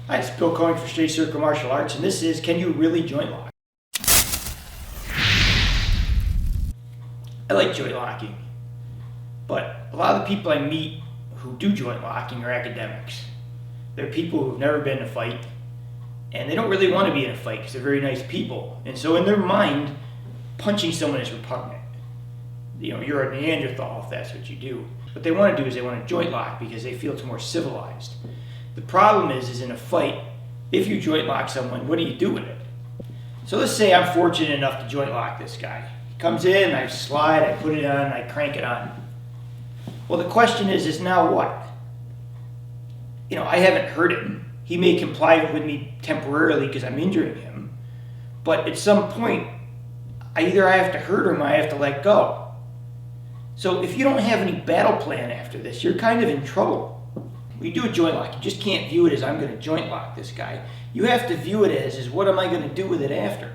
Hi, it's Bill Cohen for Straight Circle Martial Arts, and this is Can You Really Joint Lock? I like joint locking, but a lot of the people I meet who do joint locking are academics. They're people who've never been in a fight, and they don't really want to be in a fight because they're very nice people. And so in their mind, punching someone is repugnant. You know, you're a Neanderthal if that's what you do. What they want to do is they want to joint lock because they feel it's more civilized. The problem is in a fight, if you joint lock someone, what do you do with it? So let's say I'm fortunate enough to joint lock this guy. He comes in, I slide, I put it on, I crank it on. Well, the question is now what? You know, I haven't hurt him. He may comply with me temporarily because I'm injuring him. But at some point, either I have to hurt him or I have to let go. So if you don't have any battle plan after this, you're kind of in trouble. When you do a joint lock, you just can't view it as I'm going to joint lock this guy. You have to view it as what am I going to do with it after?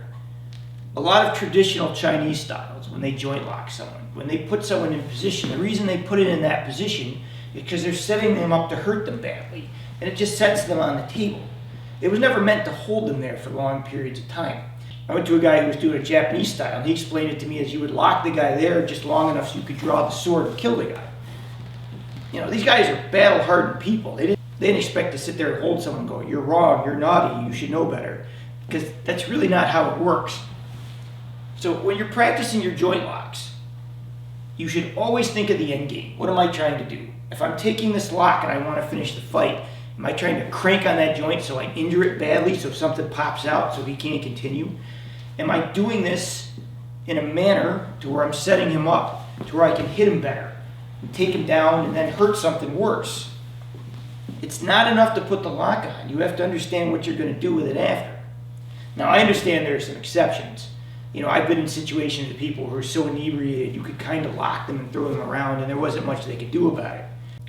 A lot of traditional Chinese styles, when they joint lock someone, when they put someone in position, the reason they put it in that position is because they're setting them up to hurt them badly. And it just sets them on the table. It was never meant to hold them there for long periods of time. I went to a guy who was doing a Japanese style, and he explained it to me as you would lock the guy there just long enough so you could draw the sword and kill the guy. You know, these guys are battle-hardened people. They didn't expect to sit there and hold someone and go, you're wrong, you're naughty, you should know better. Because that's really not how it works. So when you're practicing your joint locks, you should always think of the end game. What am I trying to do? If I'm taking this lock and I want to finish the fight, am I trying to crank on that joint so I injure it badly so something pops out so he can't continue? Am I doing this in a manner to where I'm setting him up to where I can hit him better and take him down and then hurt something worse? It's not enough to put the lock on. You have to understand what you're going to do with it after. Now, I understand there are some exceptions. You know, I've been in situations with people who are so inebriated you could kind of lock them and throw them around and there wasn't much they could do about it.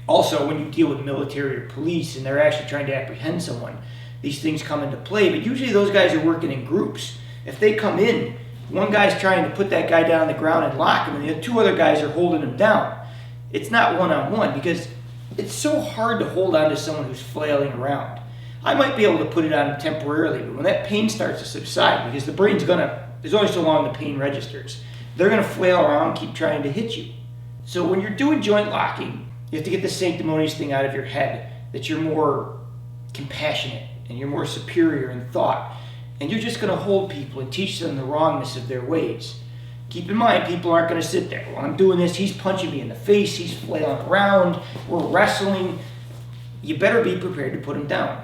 Also, when you deal with military or police and they're actually trying to apprehend someone, these things come into play. But usually those guys are working in groups. If they come in, one guy's trying to put that guy down on the ground and lock him, and the two other guys are holding him down. It's not one-on-one because it's so hard to hold on to someone who's flailing around. I might be able to put it on him temporarily, but when that pain starts to subside, because the brain's there's only so long the pain registers, they're going to flail around and keep trying to hit you. So when you're doing joint locking, you have to get the sanctimonious thing out of your head, that you're more compassionate and you're more superior in thought. And you're just going to hold people and teach them the wrongness of their ways. Keep in mind, people aren't going to sit there. While I'm doing this, he's punching me in the face, he's flailing around, we're wrestling. You better be prepared to put him down.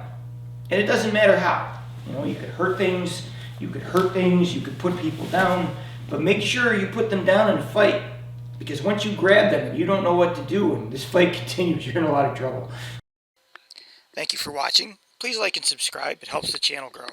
And it doesn't matter how. You know, you could hurt things, you could put people down, but make sure you put them down in a fight. Because once you grab them and you don't know what to do and this fight continues, you're in a lot of trouble. Thank you for watching. Please like and subscribe. It helps the channel grow.